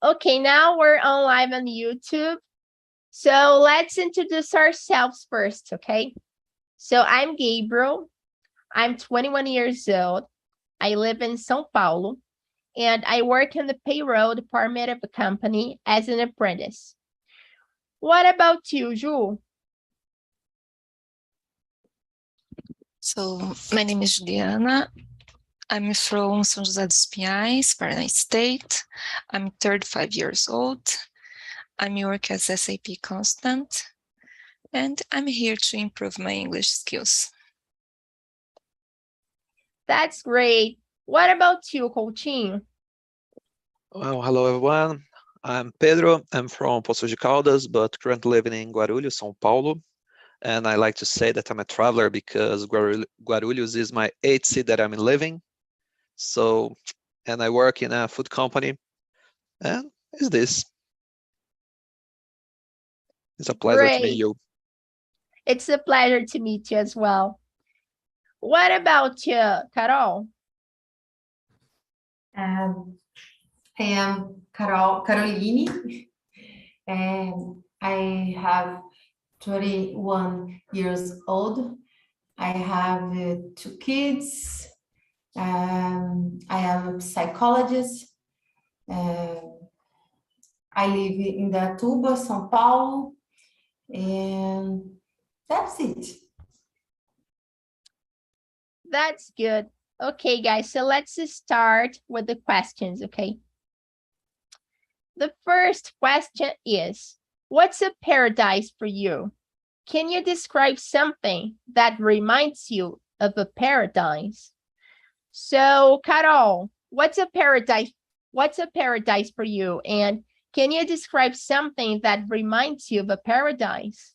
Okay, now we're on live on YouTube. So let's introduce ourselves first, okay? So I'm Gabriel. I'm 21 years old. I live in São Paulo, and I work in the payroll department of a company as an apprentice. What about you, Ju? So my name is Juliana. I'm from São José dos Pinhais, Paraná State. I'm 35 years old. I'm work as SAP consultant, and I'm here to improve my English skills. That's great. What about you, Coutinho? Well, hello everyone. I'm Pedro. I'm from Poços de Caldas, but currently living in Guarulhos, São Paulo. And I like to say that I'm a traveler because Guarulhos is my 8th city that I'm living. So, and I work in a food company. And it's this. It's a pleasure to meet you. It's a pleasure to meet you as well. What about you, Carol? I am Caroline, and I have 21 years old. I have 2 kids. I am a psychologist. I live in Datuba, São Paulo, and that's it. That's good. Okay, guys, so let's start with the questions, okay? The first question is, what's a paradise for you? Can you describe something that reminds you of a paradise? So, Carol, what's a paradise? What's a paradise for you? And can you describe something that reminds you of a paradise?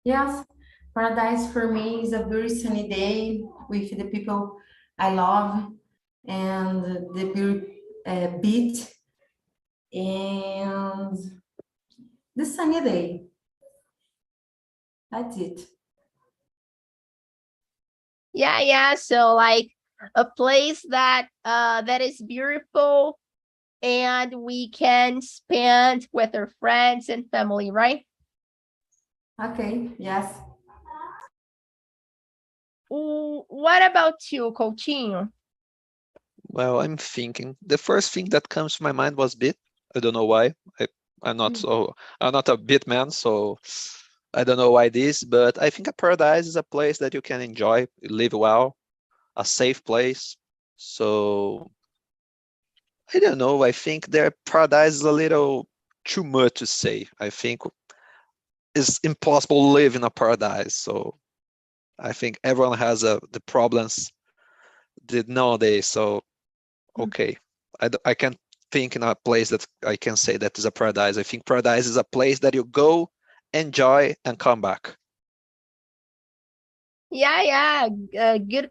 Yes, paradise for me is a very sunny day with the people I love and the beach and the sunny day. That's it. Yeah. So like a place that that is beautiful and we can spend with our friends and family, right? Okay, yes. What about you, Coutinho? Well, I'm thinking. The first thing that comes to my mind was beat. I don't know why. I'm not a beat man, so I don't know why this, but I think a paradise is a place that you can enjoy, live well, a safe place. So I don't know. I think their paradise is a little too much to say. I think it's impossible to live in a paradise. So I think everyone has the problems nowadays. So okay, I can't think in a place that I can say that is a paradise. I think paradise is a place that you go, enjoy, and come back. Yeah. Good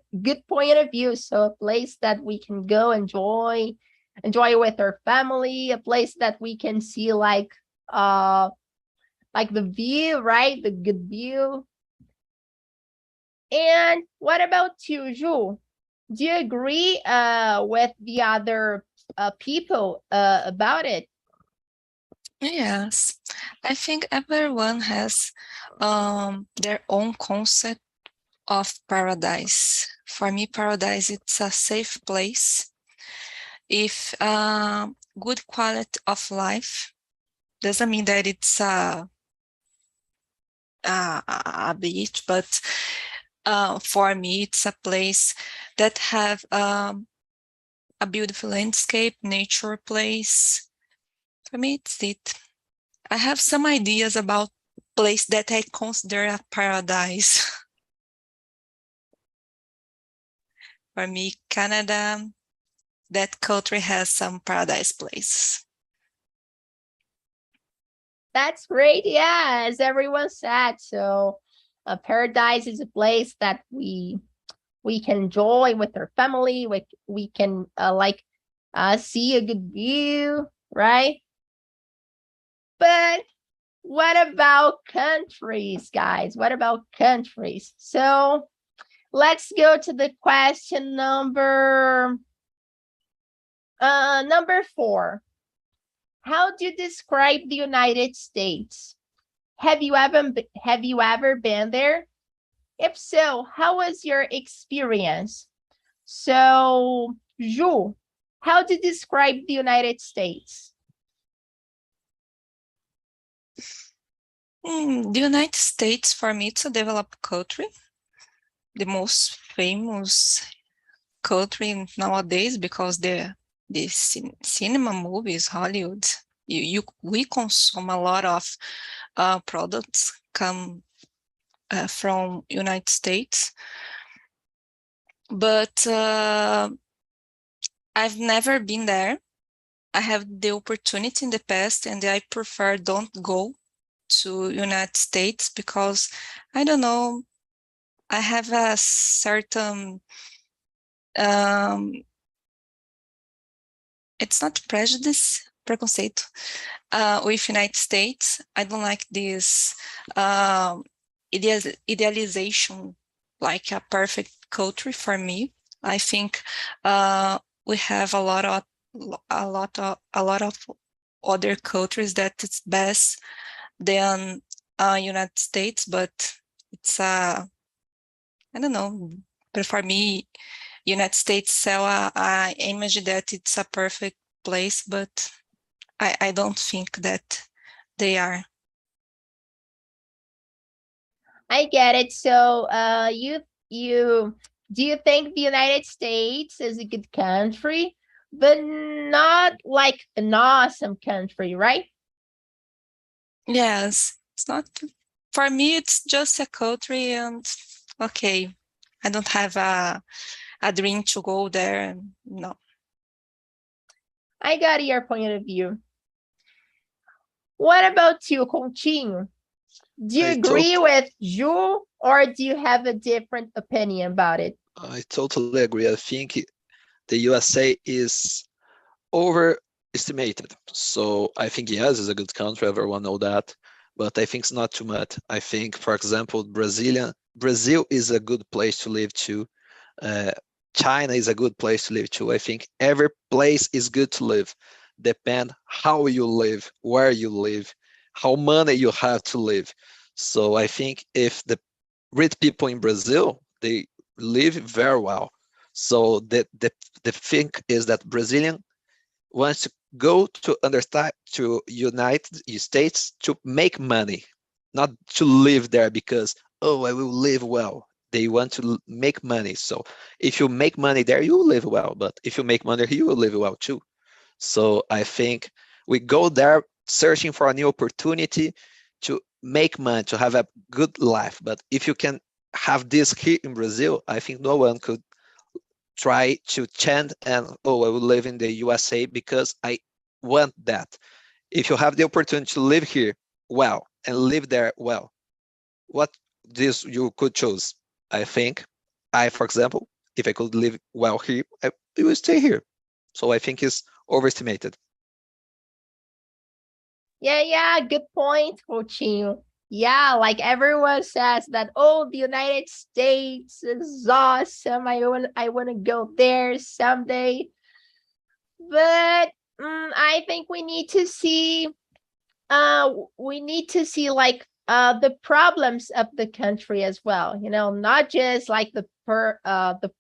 point of view. So a place that we can go enjoy with our family, a place that we can see like the view, right? The good view. And what about you, Ju? Do you agree with the other people about it? Yes, I think everyone has their own concept of paradise. For me, paradise it's a safe place. If good quality of life doesn't mean that it's a beach, but for me, it's a place that have a beautiful landscape, nature place. For me, it's it. I have some ideas about place that I consider a paradise. For me, Canada, that country has some paradise places. That's great. Yeah, as everyone said. So a paradise is a place that we can enjoy with our family. We can see a good view, right? But what about countries, guys? What about countries? So let's go to the question number 4. how do you describe the United States? Have you ever been there? If so, how was your experience? So, Ju, how do you describe the United States? The United States, for me, it's a developed country, the most famous country nowadays because the cinema movies, Hollywood, we consume a lot of products come from United States, but I've never been there. I have the opportunity in the past, and I prefer don't go to United States because I don't know. I have a certain it's not preconceito with United States. I don't like this idealization like a perfect country for me. I think we have a lot of other countries that it's best than United States, but it's I don't know. But for me, United States sell a image that it's a perfect place, but I don't think that they are. I get it. So, you do you think the United States is a good country, but not like an awesome country, right? Yes, it's not for me. It's just a country, and okay, I don't have a dream to go there. No. I got your point of view. What about you, Coutinho? Do you agree with Ju, or do you have a different opinion about it? I totally agree. I think the USA is overestimated. So I think yes, it's a good country. Everyone know that, but I think it's not too much. I think, for example, Brazil is a good place to live too. China is a good place to live too. I think every place is good to live. Depend how you live, where you live, how money you have to live. So I think if the rich people in Brazil, they live very well. So the thing is that Brazilian wants to go to understand to United States to make money, not to live there because, oh, I will live well. They want to make money. So if you make money there, you will live well. But if you make money here, you will live well too. So I think we go there searching for a new opportunity to make money, to have a good life. But if you can have this here in Brazil, I think no one could try to change and, oh, I will live in the USA because I want that. If you have the opportunity to live here well and live there well, what this you could choose? I think for example, if I could live well here, I will stay here. So I think it's overestimated. Yeah, good point, Coutinho. Yeah, like everyone says that, oh, the United States is awesome. I want to go there someday. But I think we need to see like the problems of the country as well, you know, not just like the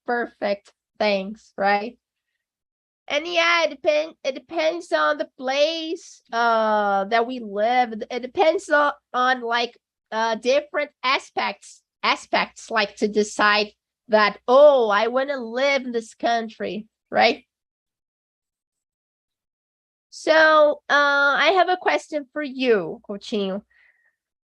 perfect things, right? And yeah, it depends on the place that we live. It depends on like different aspects like to decide that, oh, I want to live in this country, right? So I have a question for you, Coutinho.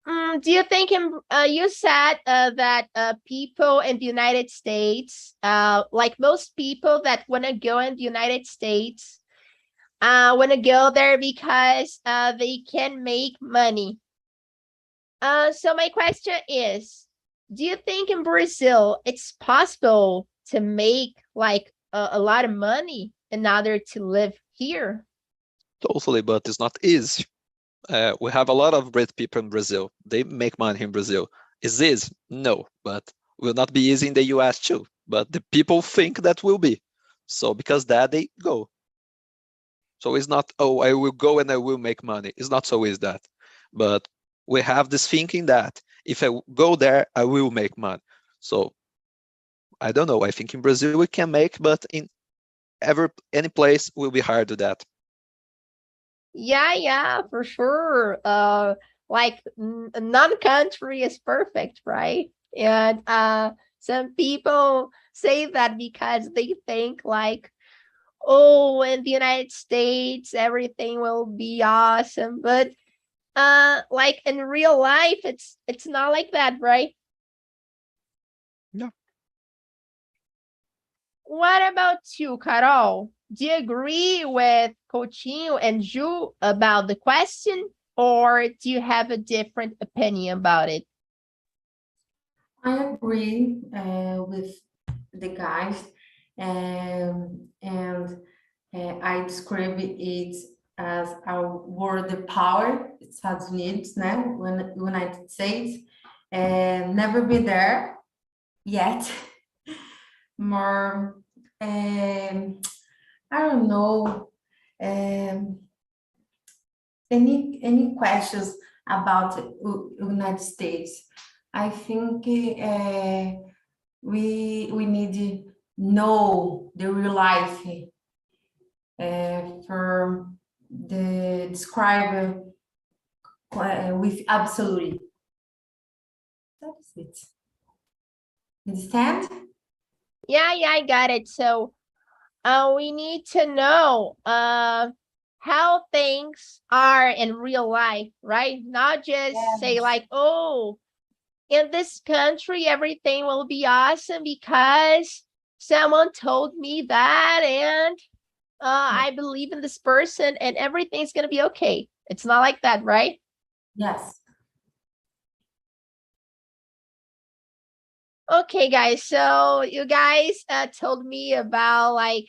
Do you think you said that people in the United States, like most people that want to go in the United States, want to go there because they can make money. So my question is, do you think in Brazil it's possible to make like a lot of money in order to live here? Totally, but it's not easy. We have a lot of great people in Brazil. They make money in Brazil. Is this? No, but will not be easy in the US too. But the people think that will be. So because that they go. So it's not, oh, I will go and I will make money. It's not so easy that. But we have this thinking that if I go there, I will make money. So I don't know. I think in Brazil we can make, but in any place will be hard to that. Yeah, for sure. Like none country is perfect, right? And some people say that because they think like, oh, in the United States everything will be awesome, but like in real life it's not like that, right? No. What about you, Carol? Do you agree with Coutinho and Ju about the question, or do you have a different opinion about it? I agree with the guys, and I describe it as our world power, Estados Unidos, né? When United States, and never been there yet. More, I don't know. Any questions about United States? I think we need to know the real life for the describe with absolutely. That's it. Understand? Yeah, I got it. So we need to know how things are in real life, right? Not just say like, oh, in this country everything will be awesome because someone told me that, and I believe in this person and everything's gonna be okay. It's not like that, right? Yes. Okay, guys, so you guys told me about like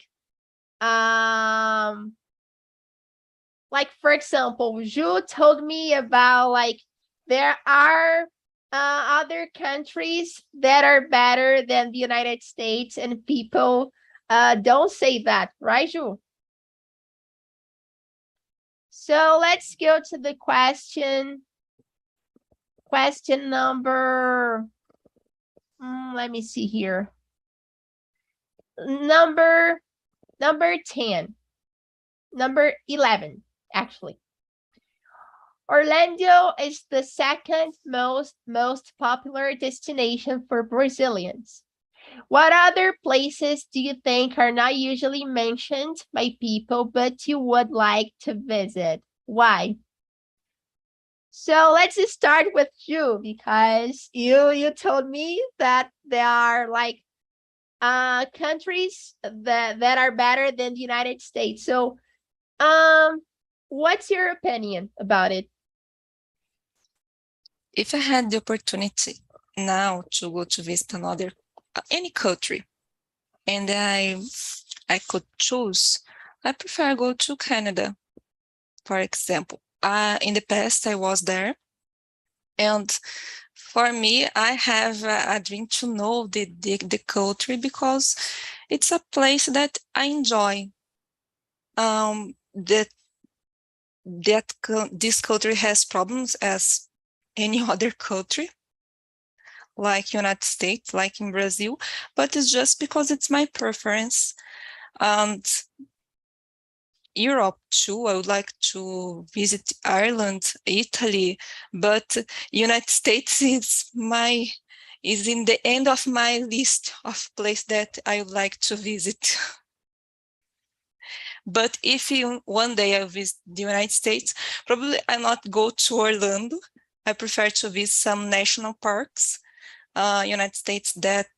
for example, Ju told me about like there are other countries that are better than the United States, and people don't say that, right, Ju? So let's go to the question number, let me see here. Number 10. Number 11, actually. Orlando is the second most popular destination for Brazilians. What other places do you think are not usually mentioned by people, but you would like to visit? Why? So let's just start with you, because you told me that there are like countries that are better than the United States. So what's your opinion about it? If I had the opportunity now to go to visit any country, and I could choose, I prefer go to Canada, for example. In the past, I was there, and for me, I have a dream to know the country because it's a place that I enjoy. This country has problems as any other country, like United States, like in Brazil, but it's just because it's my preference. And Europe too, I would like to visit Ireland, Italy, but United States is in the end of my list of places that I would like to visit. But if one day I visit the United States, probably I not go to Orlando. I prefer to visit some national parks, United States, that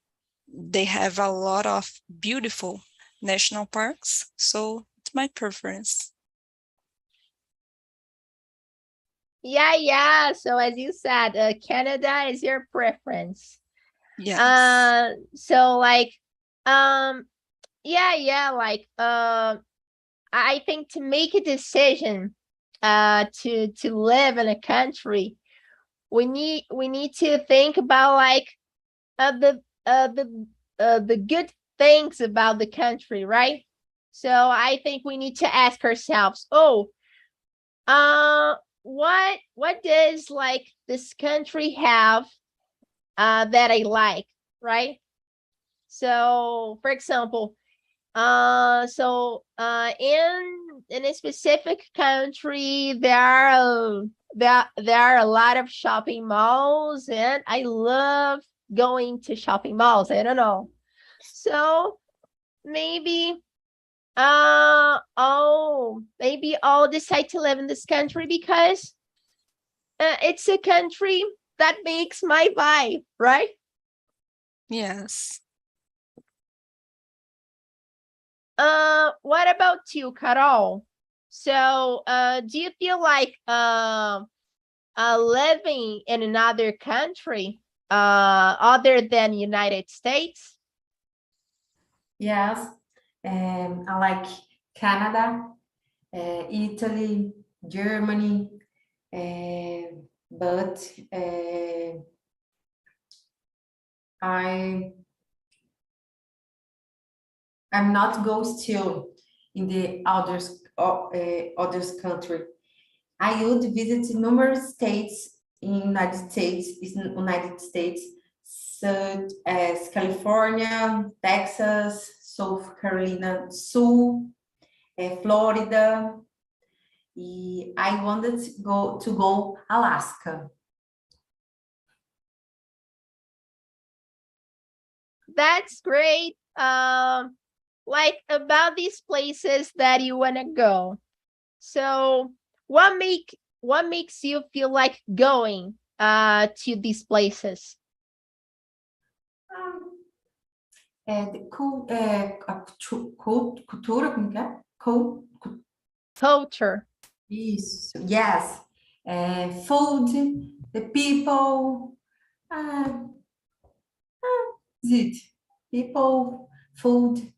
they have a lot of beautiful national parks. So it's my preference. Yeah. So as you said, Canada is your preference. Yes. So like, like, I think to make a decision, to live in a country, we need to think about like the good things about the country, right? So I think we need to ask ourselves, oh, what does like this country have that I like, right? So for example, in a specific country there are a lot of shopping malls, and I love going to shopping malls. I don't know. So maybe maybe I'll decide to live in this country because it's a country that makes my vibe, right? Yes. What about you, Carol? So, do you feel like living in another country other than United States? Yes, I like Canada, Italy, Germany, but I'm not go still in the others country. I would visit numerous states in United States, such as California, Texas, South Carolina, Sul, Florida. E I wanted to go Alaska. That's great. Like about these places that you want to go. So, what makes you feel like going to these places? Cultura, como que é? Culture. Isso, yes. Food, the people, is it? People, food,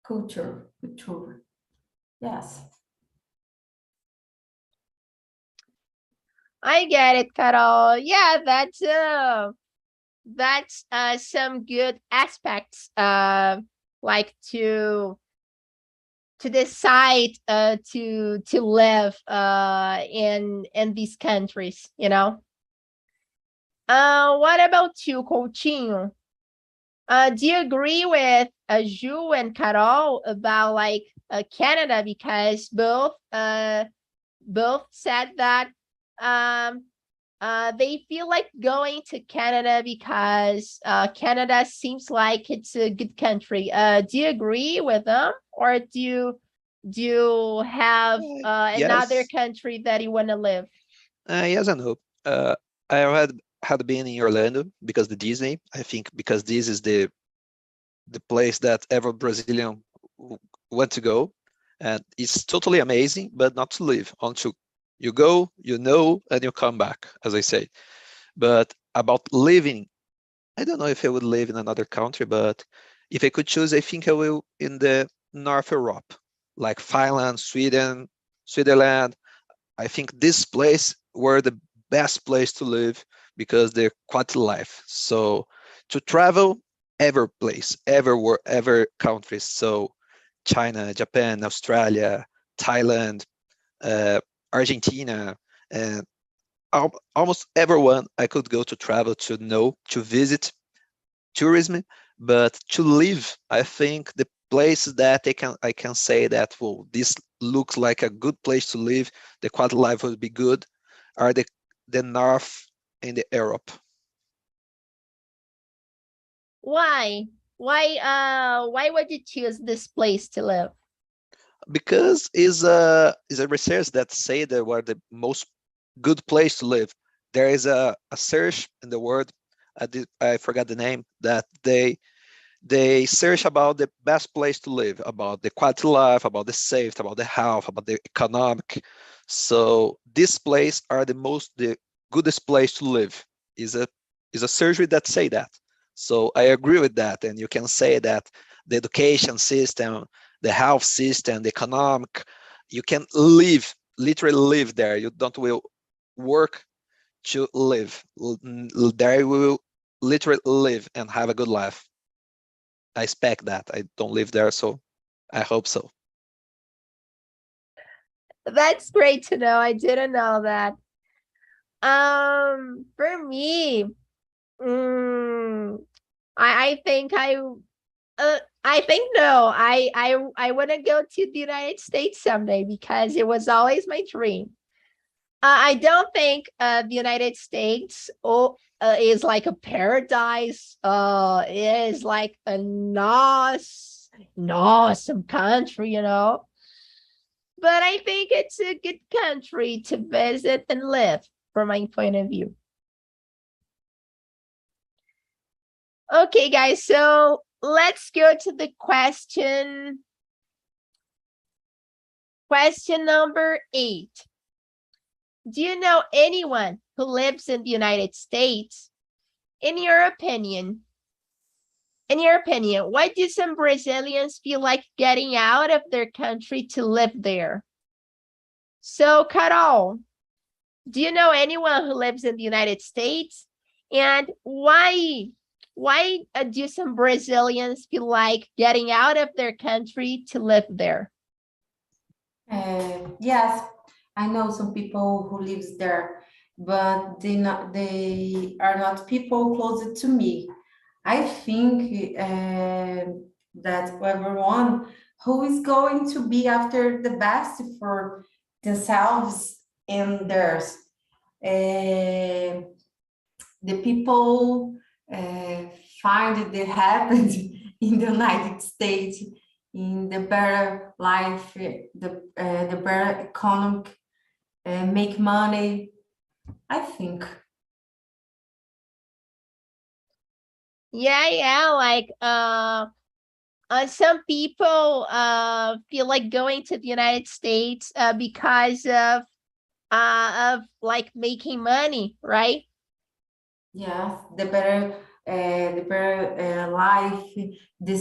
culture. Yes. I get it, Carol. Yeah, that's some good aspects like to decide to live in these countries, you know. What about you, Coutinho? Do you agree with Ju and Carol about like Canada, because both said that they feel like going to Canada because Canada seems like it's a good country. Do you agree with them, or do you have another Yes. country that you want to live? Yes and no. I had been in Orlando because the Disney. I think because this is the place that every Brazilian want to go, and it's totally amazing, but not to live. Until you go, you know, and you come back, as I say. But about living, I don't know if I would live in another country, but if I could choose, I think I will in the North Europe, like Finland, Sweden, Switzerland. I think this place were the best place to live because they're quality life. So to travel, every place, everywhere, every country. So China, Japan, Australia, Thailand, uh, Argentina, and almost everyone I could go to travel to know, to visit tourism, but to live, I think the place that I can say that, well, this looks like a good place to live, the quality of life will be good, are the North and the Europe. Why? Why would you choose this place to live? Because is a research that say that were the most good place to live. There is a search in the world, I forgot the name, that they search about the best place to live, about the quality of life, about the safety, about the health, about the economic. So this place are the goodest place to live. Is a surgery that say that. So I agree with that, and you can say that the education system, the health system, the economic, you can live, literally live there. You don't will work to live. There you will literally live and have a good life. I expect that. I don't live there, so I hope so. That's great to know. I didn't know that. For me, I think I think no. I want to go to the United States someday because it was always my dream. I don't think the United States is like a paradise. It is like a nice, awesome country, you know. But I think it's a good country to visit and live, from my point of view. Okay, guys, so let's go to the question. Question number 8. Do you know anyone who lives in the United States? In your opinion, why do some Brazilians feel like getting out of their country to live there? So, Carol, do you know anyone who lives in the United States? And why do some Brazilians feel like getting out of their country to live there? Yes, I know some people who lives there, but they are not people closer to me. I think that everyone who is going to be after the best for themselves and theirs. The people find the happened in the United States, in the better life, the better economic, make money, I think. Yeah, like some people feel like going to the United States because of like making money, right? Yes, the better life, the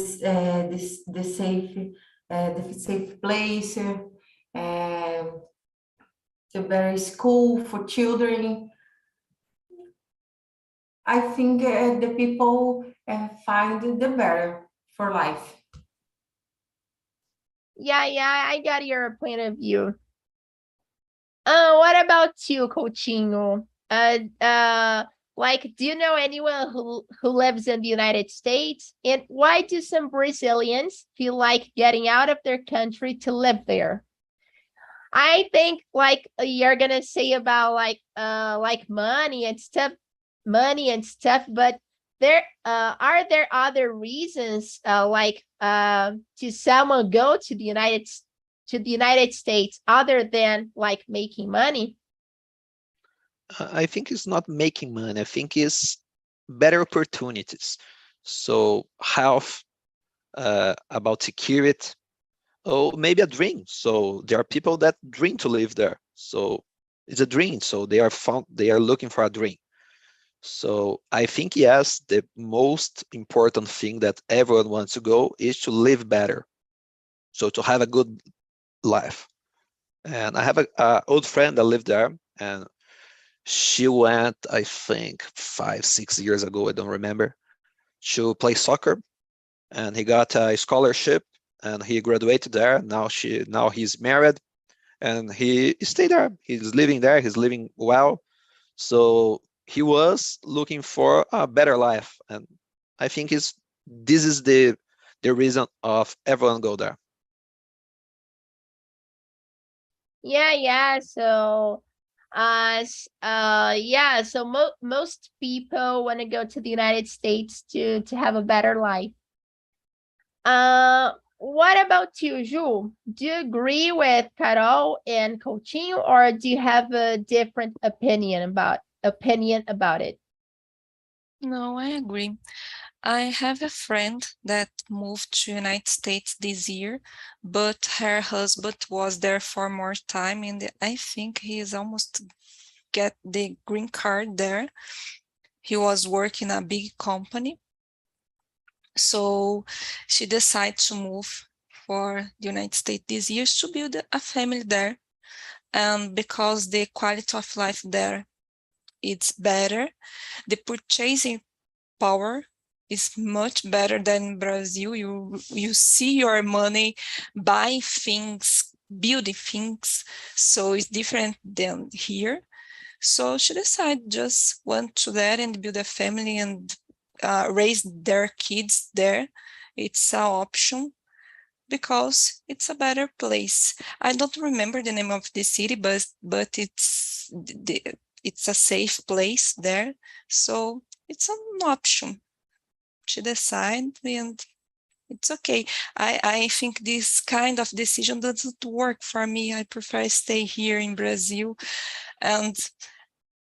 safe place, the better school for children. I think the people find the better for life. Yeah, I got your point of view. What about you, Coutinho? Like, do you know anyone who lives in the United States? And why do some Brazilians feel like getting out of their country to live there? I think like you're gonna say about like money and stuff, but there are there other reasons to someone go to the United States other than like making money? I think it's not making money. I think it's better opportunities. So health, about security, or maybe a dream. So there are people that dream to live there. So it's a dream. So they are looking for a dream. So I think, yes, the most important thing that everyone wants to go is to live better. So to have a good life. And I have a old friend that lived there, and she went, I think 5-6 years ago, I don't remember, to play soccer, and he got a scholarship and he graduated there. Now he's married and he stayed there. He's living there, he's living well. So he was looking for a better life. And I think this is the reason of everyone go there. Yeah. So yeah, so most people want to go to the United States to have a better life. What about you, Ju? Do you agree with Carol and Coutinho, or do you have a different opinion about it? No, I agree. I have a friend that moved to United States this year, but her husband was there for more time, and I think he is almost get the green card there. He was working a big company. So she decided to move for the United States this year to build a family there. And because the quality of life there it's better, the purchasing power is much better than Brazil. You see your money buy things building things, so it's different than here. So she decided just went to there and build a family and raise their kids there. It's an option because it's a better place. I don't remember the name of the city, but it's a safe place there. So it's an option. She decided, and it's okay. I think this kind of decision doesn't work for me. I prefer stay here in Brazil and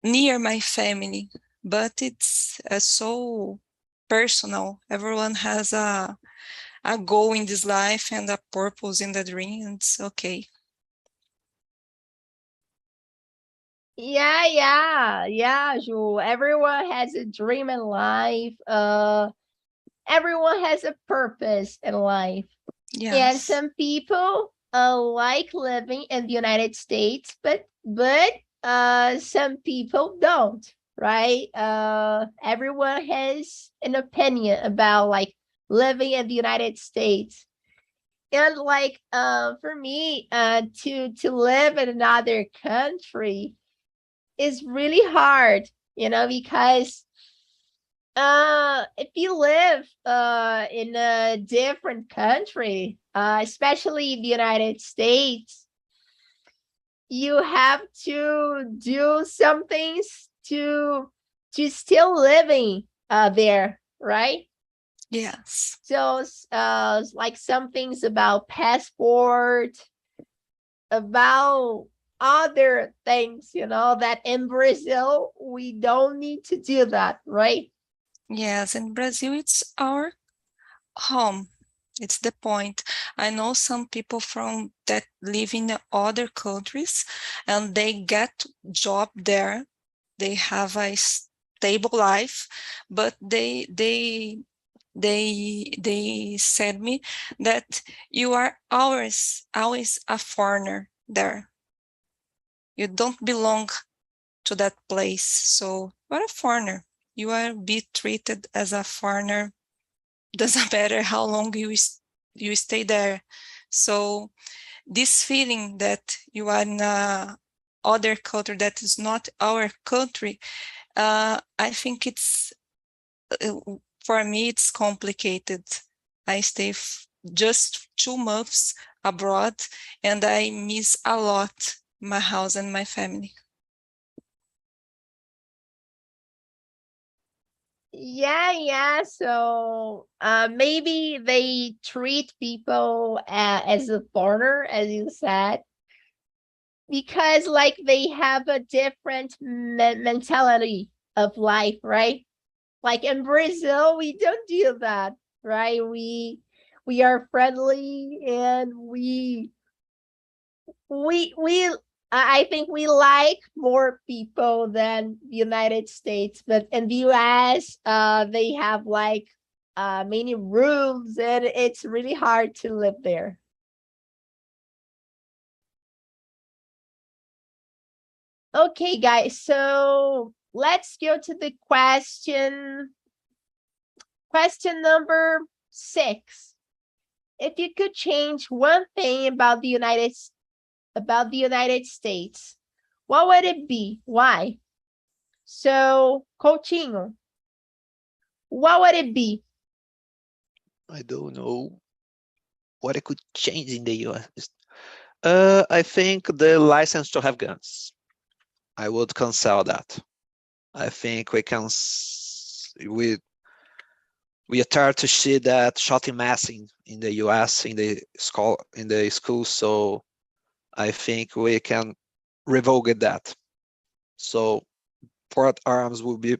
near my family. But it's so personal. Everyone has a goal in this life and a purpose in the dream. And it's okay. Yeah, Ju. Everyone has a dream in life. Everyone has a purpose in life. And Yes. some people like living in the United States, but some people don't, right? Everyone has an opinion about like living in the United States. And like for me, to live in another country is really hard, because if you live in a different country, especially the United States, you have to do some things to still living there, right? Yes. So like some things about passport, about other things, that in Brazil we don't need to do that, right? Yes, in Brazil, it's our home. It's the point. I know some people from that live in other countries and they get job there. They have a stable life, but they said me that you are always a foreigner there. You don't belong to that place. So you're a foreigner. You are be treated as a foreigner. Doesn't matter how long you stay there. So this feeling that you are in a other culture that is not our country, I think it's for me it's complicated. I stay just 2 months abroad and I miss a lot my house and my family. Yeah. So maybe they treat people as a foreigner, as you said, because like they have a different mentality of life, right? Like in Brazil, we don't do that, right? We are friendly and we I think we like more people than the United States, but in the US, they have like many rooms and it's really hard to live there. Okay, guys, so let's go to the question number 6. If you could change one thing about the United States, what would it be? Why? So, Coutinho, what would it be? I don't know what I could change in the US. I think the license to have guns. I would cancel that. I think we can we are tired to see that shooting mass in the US in the school. So I think we can revoke that. So port arms will be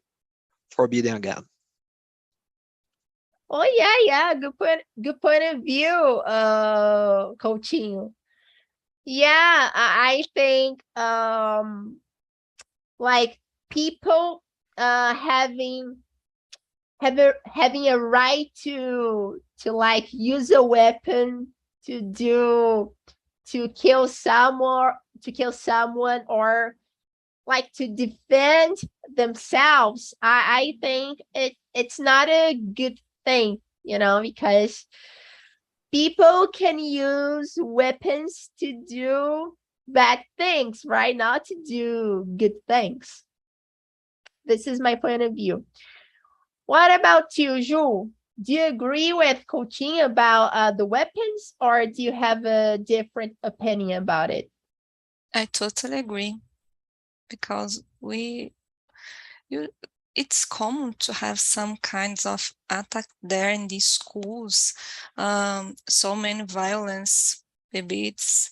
forbidden again. Oh yeah, good point of view, Coutinho. Yeah, I think like people having a right to like use a weapon to kill someone or like to defend themselves. I think it's not a good thing, because people can use weapons to do bad things, right? Not to do good things. This is my point of view. What about you, Ju? Do you agree with Coutinho about the weapons, or do you have a different opinion about it? I totally agree, because it's common to have some kinds of attack there in these schools. So many violence. Maybe it's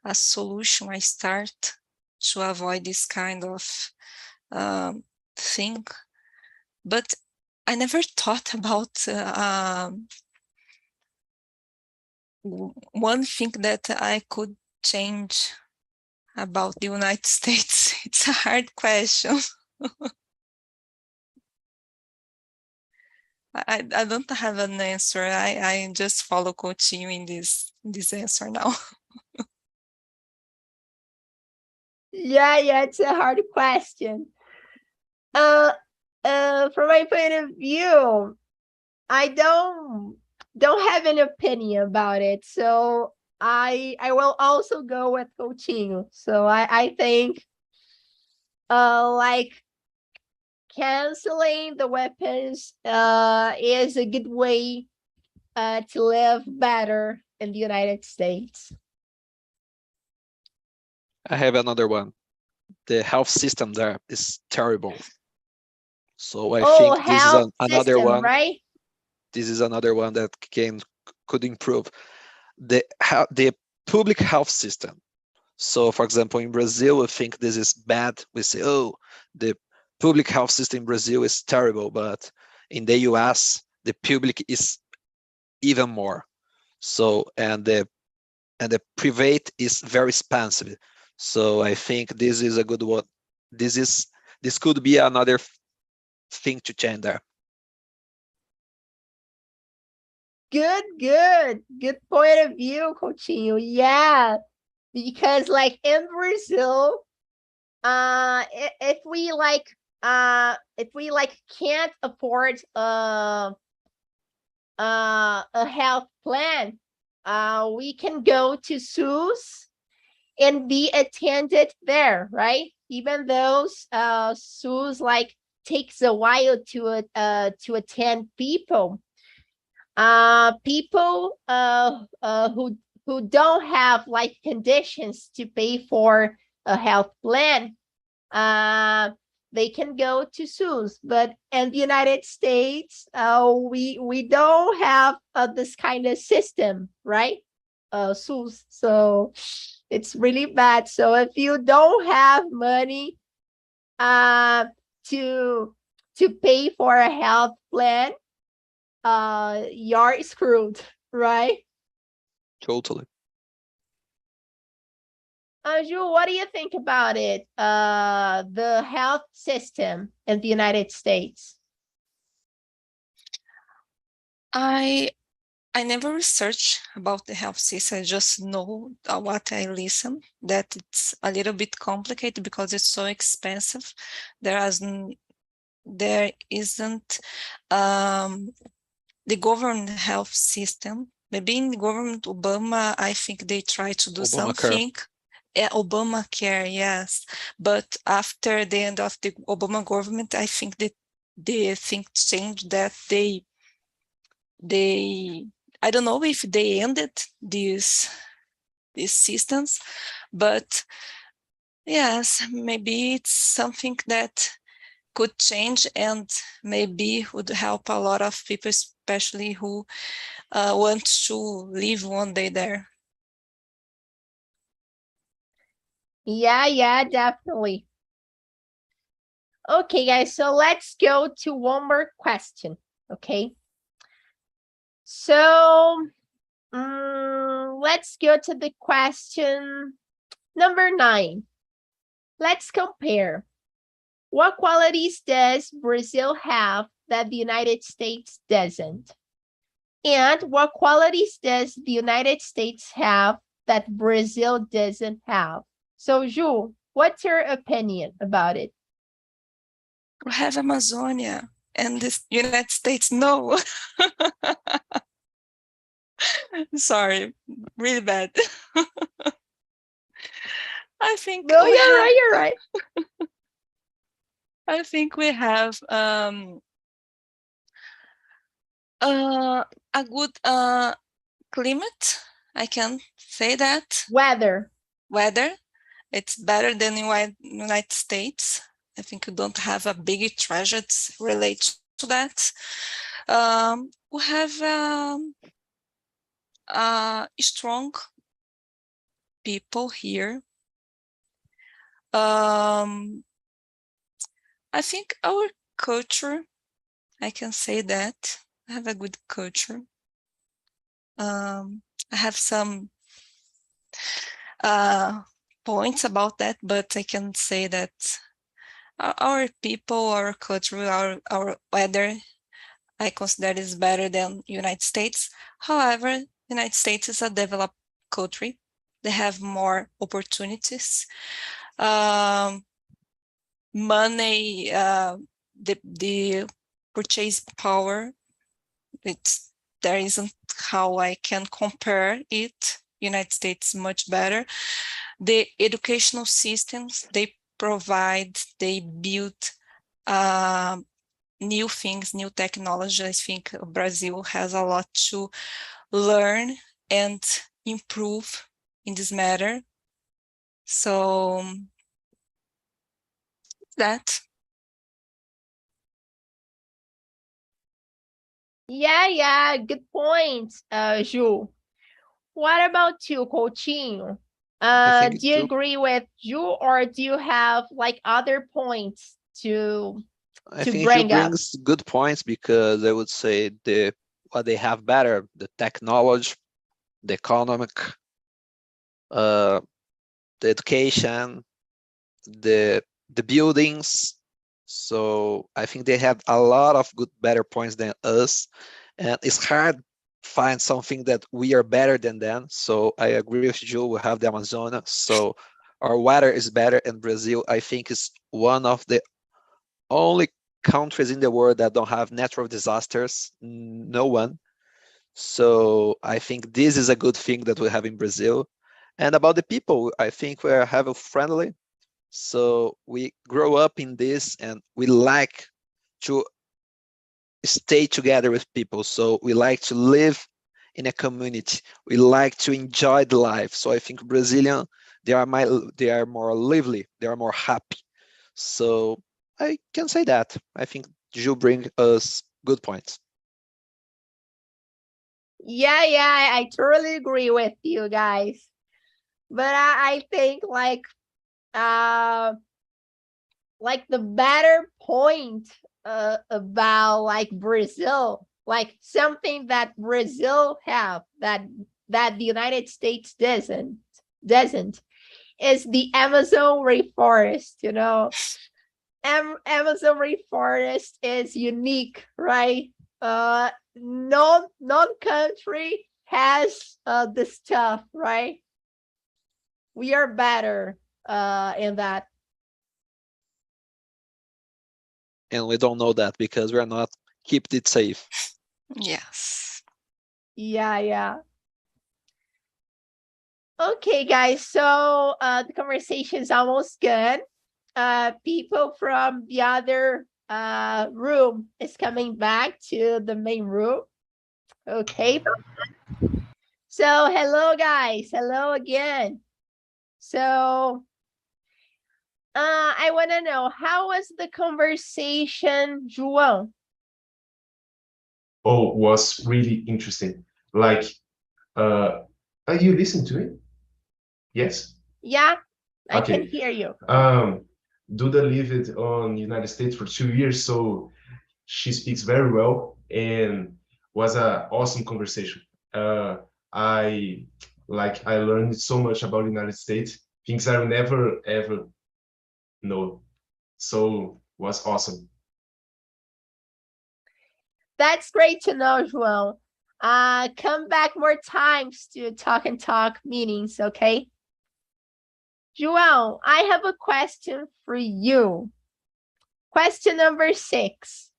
a solution, I start to avoid this kind of thing. But I never thought about one thing that I could change about the United States. It's a hard question. I don't have an answer. I just follow Coutinho in this answer now. Yeah, it's a hard question. From my point of view, I don't have an opinion about it. So I will also go with Coutinho. So I think like canceling the weapons is a good way to live better in the United States. I have another one. The health system there is terrible. So I think this is another system, one. right? This is another one that could improve the public health system. So, for example, in Brazil, we think this is bad. We say, oh, the public health system in Brazil is terrible, but in the US, the public is even more. So, and the private is very expensive. So I think this is a good one. This could be another thing to change there. Good point of view, Coutinho. Yeah, because like in Brazil, if we can't afford a health plan, we can go to SUS and be attended there, right? Even though SUS like takes a while to attend people. People who don't have like conditions to pay for a health plan, they can go to SUS. But in the United States, we don't have this kind of system, right? SUS. So it's really bad. So if you don't have money to pay for a health plan, you're screwed, right? Totally. Ju, what do you think about it? The health system in the United States. I never researched about the health system. I just know what I listen, that it's a little bit complicated because it's so expensive. There isn't the government health system. Maybe in the government Obama, I think they try to do something. Obamacare, yes. But after the end of the Obama government, I think that the thing changed, that they I don't know if they ended these systems, but yes, maybe it's something that could change and maybe would help a lot of people, especially who want to live one day there. Yeah, definitely. Okay, guys, so let's go to one more question, okay? So let's go to the question number 9. Let's compare. What qualities does Brazil have that the United States doesn't? And what qualities does the United States have that Brazil doesn't have? So, Ju, what's your opinion about it? We have Amazonia, and the United States, no. Sorry, really bad. I think No, we you're have, right, you're right. I think we have a good climate. I can say that. Weather. Weather. It's better than in United States. I think we don't have a big tragedies related to that. We have strong people here. I think our culture, I can say that. I have a good culture. I have some points about that, but I can say that our people, our culture, our weather, I consider is better than United States. However, United States is a developed country. They have more opportunities. Money, the purchase power, there isn't how I can compare it. United States much better. The educational systems they provide, they build new things, new technology. I think Brazil has a lot to learn and improve in this matter. So that. Yeah, good point, Ju. What about you, Coutinho? I think Do you agree with Ju, or do you have like other points to I to think Gil bring up? brings good points because I would say what they have better, the technology, the economic, the education, the buildings. So I think they have a lot of better points than us, and it's hard to find something that we are better than them. So I agree with you. We have the Amazonas, so our weather is better. And Brazil, I think, is one of the only countries in the world that don't have natural disasters. No one. So I think this is a good thing that we have in Brazil. And about the people, I think we are have friendly. So we grow up in this and we like to stay together with people. So we like to live in a community. We like to enjoy the life. So I think Brazilian, they are more lively, they are more happy. So I can say that. I think you bring us good points. Yeah, I totally agree with you guys. But I think like the better point about like Brazil, like something that Brazil have that the United States doesn't is the Amazon rainforest, you know. Amazon rainforest is unique, right? Non country has the stuff, right? We are better in that. And we don't know that because we are not kept it safe. Yes. Yeah. Okay, guys. So the conversation is almost good. People from the other room is coming back to the main room. Okay. So hello, guys. Hello again. So I want to know, how was the conversation, João? Oh, was really interesting. Like, you listen to it? Yes? Yeah, I can Okay. hear you. Duda lived on United States for 2 years, so she speaks very well and was an awesome conversation. I learned so much about the United States, things I will never ever know. So was awesome. That's great to know, João. Come back more times to talk and talk meetings, okay? João, I have a question for you. Question number 6.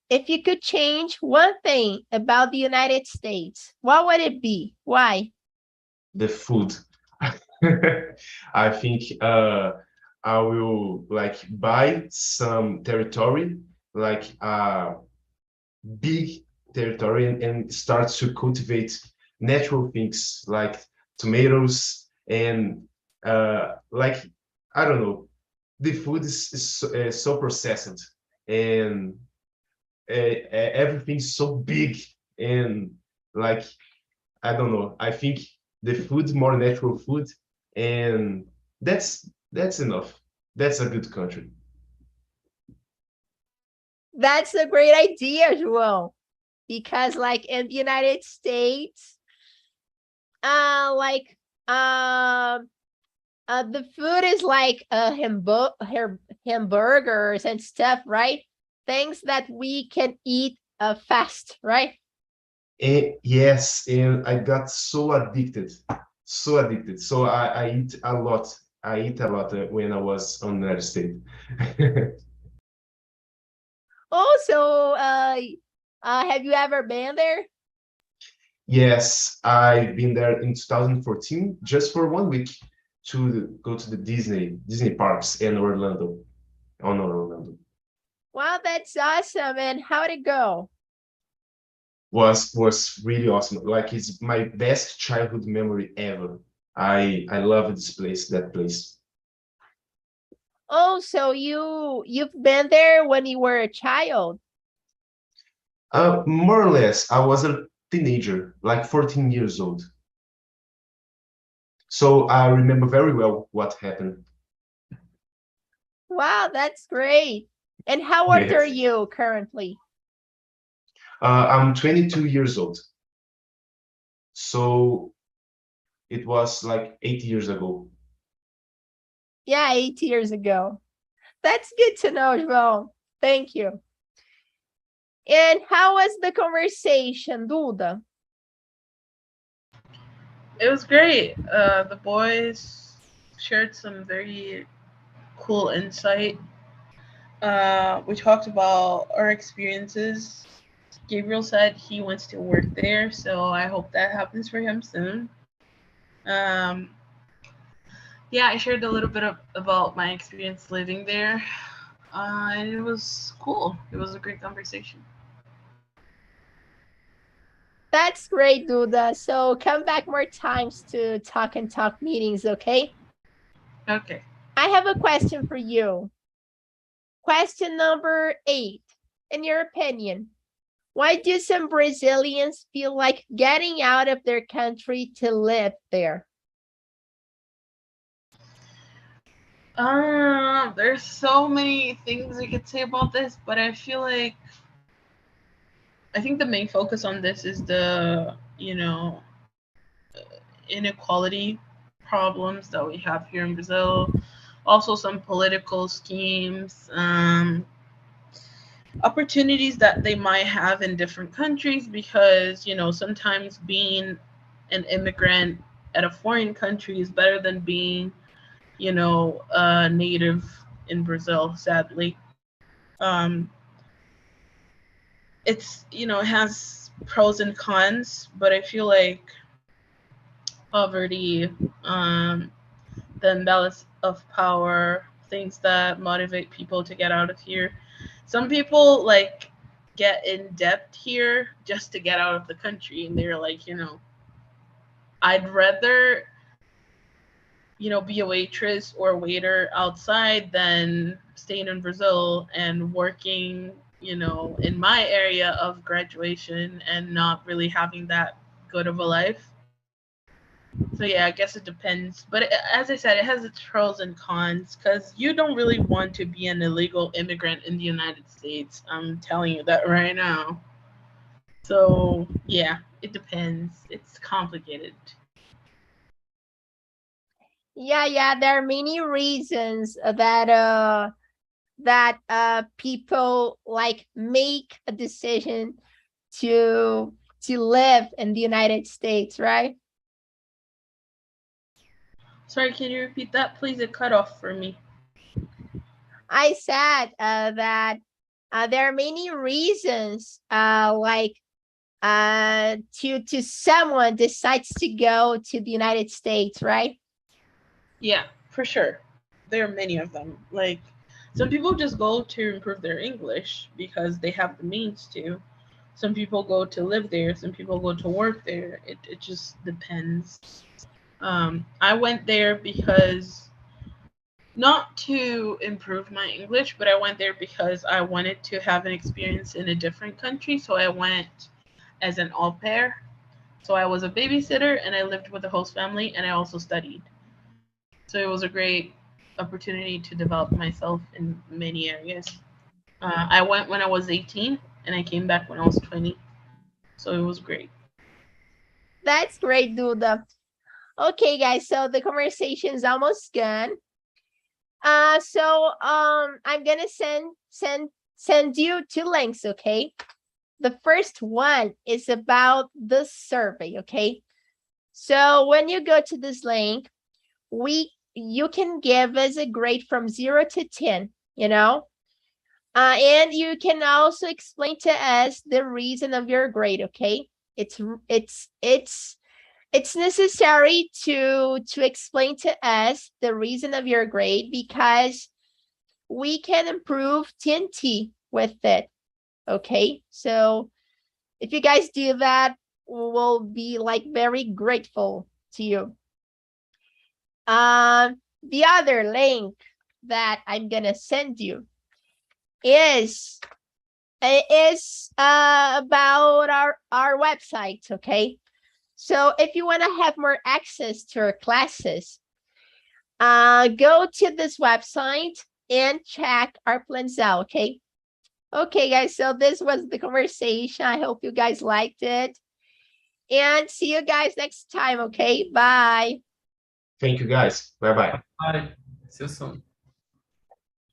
if you could change one thing about the United States, what would it be? Why? The food. I think I will like buy some territory, like big territory, and start to cultivate natural things like tomatoes and like I don't know. The food is so processed and everything's so big and like I don't know. I think the food more natural food, and that's enough. That's a good country. That's a great idea, João. Because like in the United States, the food is like hamburgers and stuff, right? Things that we can eat fast, right? And yes, and I got so addicted, so addicted. So I eat a lot. I eat a lot when I was on the United States. Also, have you ever been there? Yes, I've been there in 2014 just for 1 week to go to the Disney parks in Orlando, on Orlando. Wow, that's awesome. And how'd it go? Was really awesome. Like it's my best childhood memory ever. I love this place, that place. Oh, so you've been there when you were a child. More or less, I was a teenager, like 14 years old. So I remember very well what happened. Wow, that's great. And how old are Yes. you currently? I'm 22 years old. So it was like 8 years ago. Yeah, 8 years ago. That's good to know, João. Thank you. And how was the conversation, Duda? It was great. The boys shared some very cool insight. We talked about our experiences. Gabriel said he wants to work there, so I hope that happens for him soon. Yeah, I shared a little bit about my experience living there, and it was cool. It was a great conversation. That's great, Duda. So come back more times to talk and talk meetings, okay? Okay. I have a question for you. Question number 8. In your opinion, why do some Brazilians feel like getting out of their country to live there? There's so many things we could say about this, but I feel like I think the main focus on this is the, inequality problems that we have here in Brazil. Also some political schemes, opportunities that they might have in different countries because, sometimes being an immigrant at a foreign country is better than being, a native in Brazil, sadly. It's, it has pros and cons, but I feel like poverty, the imbalance of power, things that motivate people to get out of here. Some people like get in debt here just to get out of the country, and they're like, I'd rather, be a waitress or a waiter outside than staying in Brazil and working, in my area of graduation and not really having that good of a life. So yeah, I guess it depends. But as I said, it has its pros and cons because you don't really want to be an illegal immigrant in the United States. I'm telling you that right now. So yeah, it depends. It's complicated. Yeah, there are many reasons that people like make a decision to live in the United States, right? Sorry, can you repeat that, please? It cut off for me. I said that There are many reasons, like to someone decides to go to the United States, right? Yeah, for sure. There are many of them. Like, some people just go to improve their English because they have the means to. Some people go to live there. Some people go to work there. It just depends. I went there because not to improve my English, but I went there because I wanted to have an experience in a different country. So I went as an au pair. So I was a babysitter and I lived with the host family and I also studied. So it was a great opportunity to develop myself in many areas. I went when I was 18 and I came back when I was 20. So it was great. That's great, Duda. Okay, guys, so the conversation is almost done. So I'm gonna send you 2 links, okay? The first one is about the survey, okay? So when you go to this link, you can give us a grade from 0 to 10, you know? And you can also explain to us the reason of your grade, okay? It's necessary to explain to us the reason of your grade because we can improve TNT with it. Okay, so if you guys do that, we'll be like very grateful to you. The other link that I'm gonna send you is about our website. Okay, so if you want to have more access to our classes, go to this website and check our plans out. Okay. Okay, guys, so this was the conversation. I hope you guys liked it. And see you guys next time, okay? Bye. Thank you, guys. Bye-bye. Bye. See you soon.